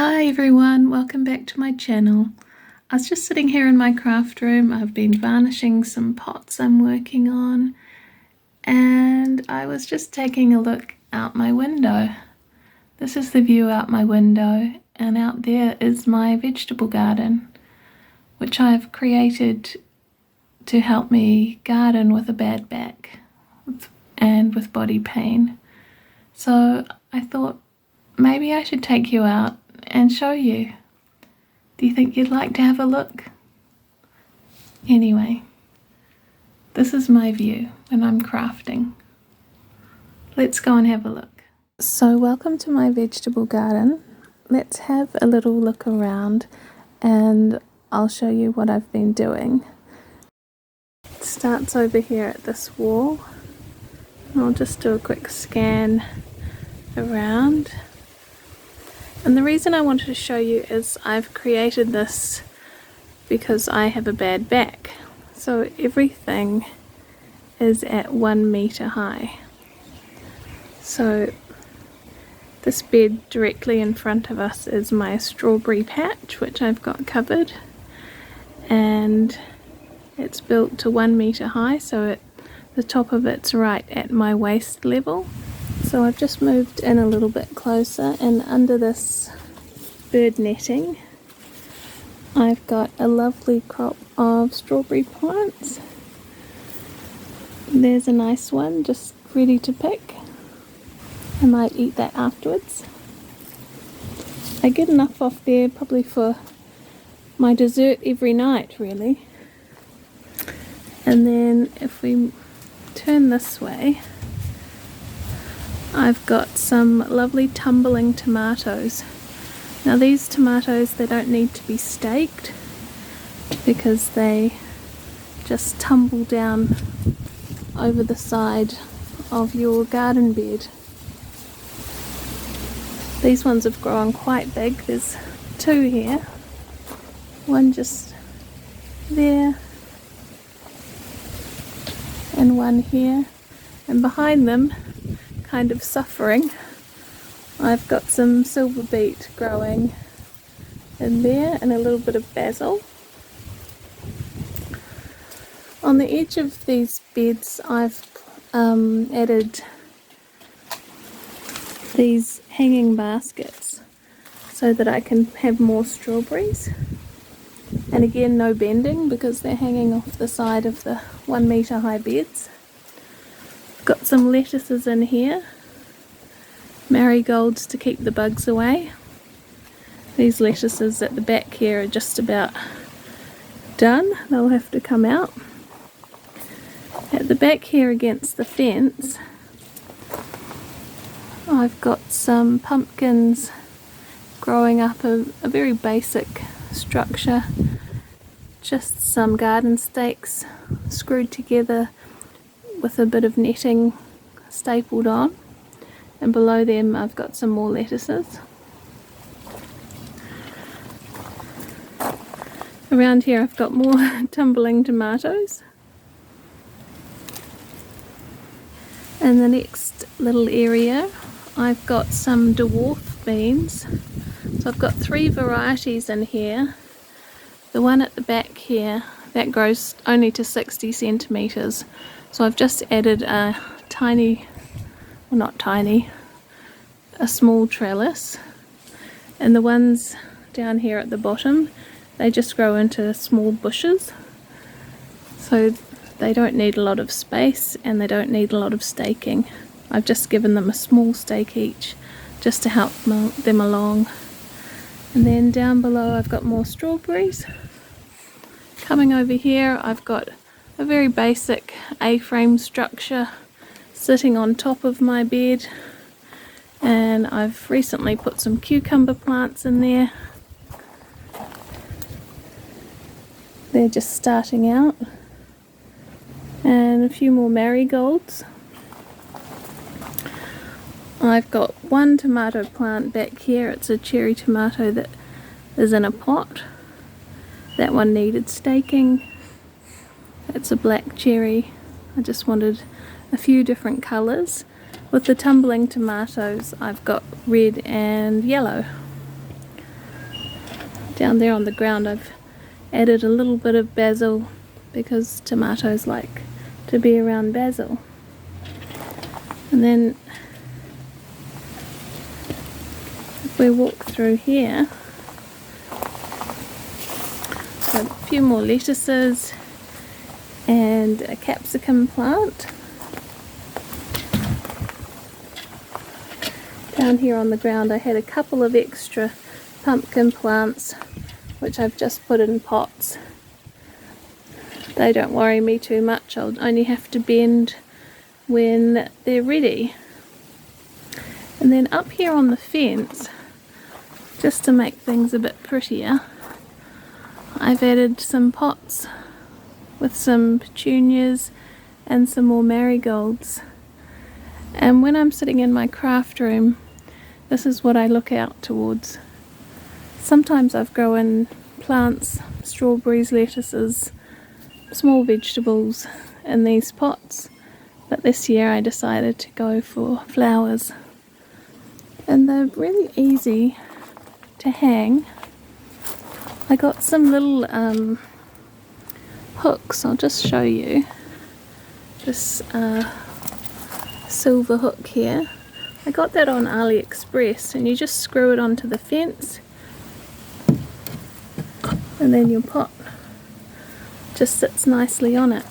Hi everyone, welcome back to my channel. I was just sitting here in my craft room. I've been varnishing some pots I'm working on, and I was just taking a look out my window. This is the view out my window, and out there is my vegetable garden, which I've created to help me garden with a bad back and with body pain. So I thought maybe I should take you out and show you. Do you think you'd like to have a look? Anyway, this is my view when I'm crafting. Let's go and have a look. So welcome to my vegetable garden. Let's have a little look around and I'll show you what I've been doing. It starts over here at this wall. I'll just do a quick scan around. And the reason I wanted to show you is I've created this because I have a bad back. So everything is at 1 meter high. So this bed directly in front of us is my strawberry patch, which I've got covered. And it's built to 1 meter high, so the top of it's right at my waist level. So I've just moved in a little bit closer, and under this bird netting I've got a lovely crop of strawberry plants. There's a nice one just ready to pick. I might eat that afterwards. I get enough off there probably for my dessert every night, really. And then if we turn this way, I've got some lovely tumbling tomatoes. Now these tomatoes, they don't need to be staked because they just tumble down over the side of your garden bed. These ones have grown quite big. There's 2 here, one just there and one here, and behind them, kind of suffering, I've got some silver beet growing in there and a little bit of basil. On the edge of these beds I've added these hanging baskets so that I can have more strawberries, and again no bending because they're hanging off the side of the 1 meter high beds. Got some lettuces in here, marigolds to keep the bugs away. These lettuces at the back here are just about done, they'll have to come out. At the back here against the fence I've got some pumpkins growing up, a very basic structure, just some garden stakes screwed together with a bit of netting stapled on, and below them I've got some more lettuces. Around here I've got more tumbling tomatoes. In the next little area I've got some dwarf beans. So I've got 3 varieties in here. The one at the back here, that grows only to 60 centimeters. So I've just added a tiny, well not tiny, a small trellis. And the ones down here at the bottom, they just grow into small bushes. So they don't need a lot of space and they don't need a lot of staking. I've just given them a small stake each just to help them along. And then down below I've got more strawberries. Coming over here I've got a very basic A-frame structure sitting on top of my bed, and I've recently put some cucumber plants in there. They're just starting out, and a few more marigolds. I've got 1 tomato plant back here. It's a cherry tomato that is in a pot. That one needed staking. It's a black cherry. I just wanted a few different colours. With the tumbling tomatoes I've got red and yellow. Down there on the ground I've added a little bit of basil because tomatoes like to be around basil. And then if we walk through here, so a few more lettuces and a capsicum plant. Down here on the ground I had a couple of extra pumpkin plants which I've just put in pots. They don't worry me too much, I'll only have to bend when they're ready. And then up here on the fence, just to make things a bit prettier, I've added some pots with some petunias and some more marigolds. And when I'm sitting in my craft room, this is what I look out towards. Sometimes I've grown plants, strawberries, lettuces, small vegetables in these pots, but this year I decided to go for flowers. And they're really easy to hang. I got some little hooks, I'll just show you. This silver hook here. I got that on AliExpress, and you just screw it onto the fence and then your pot just sits nicely on it.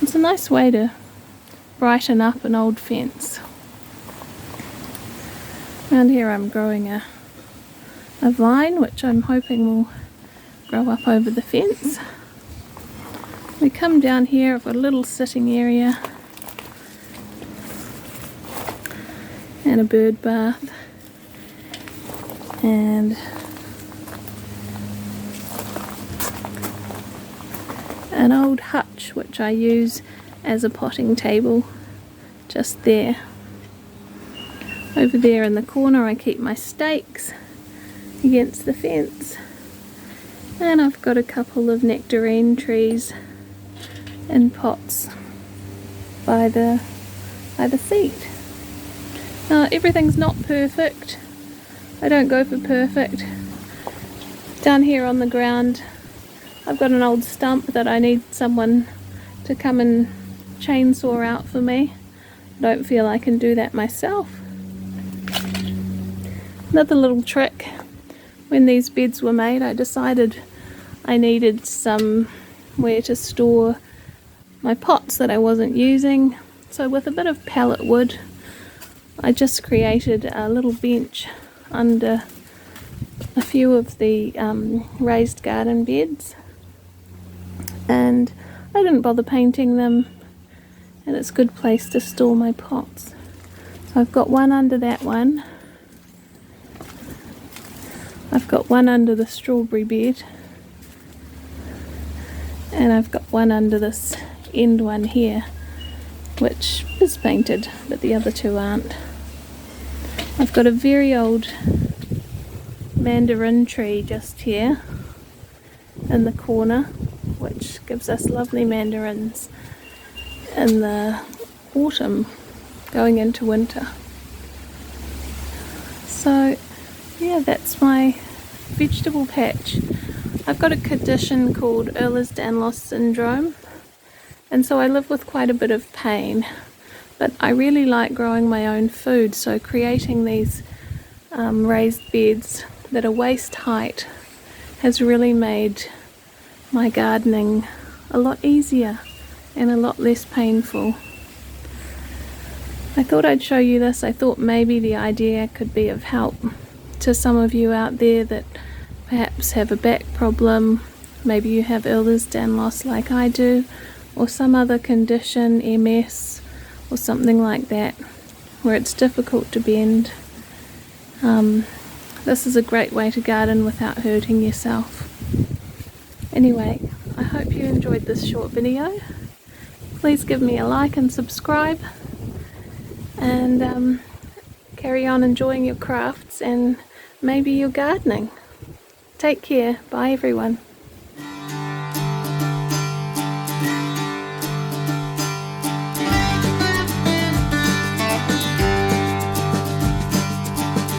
It's a nice way to brighten up an old fence. Around here I'm growing a vine which I'm hoping will grow up over the fence. We come down here, I've got a little sitting area and a bird bath and an old hutch which I use as a potting table just there. Over there in the corner I keep my stakes against the fence, and I've got a couple of nectarine trees in pots by the seat. Now everything's not perfect, I don't go for perfect. Down here on the ground I've got an old stump that I need someone to come and chainsaw out for me. I don't feel I can do that myself. Another little trick, when these beds were made I decided I needed somewhere to store my pots that I wasn't using, so with a bit of pallet wood I just created a little bench under a few of the raised garden beds, and I didn't bother painting them, and it's a good place to store my pots. So I've got one under that one, I've got one under the strawberry bed, and I've got one under this end one here which is painted but the other two aren't. I've got a very old mandarin tree just here in the corner which gives us lovely mandarins in the autumn going into winter. So yeah, that's my vegetable patch. I've got a condition called Ehlers-Danlos Syndrome, and so I live with quite a bit of pain, but I really like growing my own food, so creating these raised beds that are waist height has really made my gardening a lot easier and a lot less painful. I thought I'd show you this. I thought maybe the idea could be of help to some of you out there that perhaps have a back problem, maybe you have Ehlers-Danlos like I do, or some other condition, MS or something like that, where it's difficult to bend. This is a great way to garden without hurting yourself. Anyway, I hope you enjoyed this short video. Please give me a like and subscribe, and carry on enjoying your crafts and maybe your gardening. Take care. Bye everyone.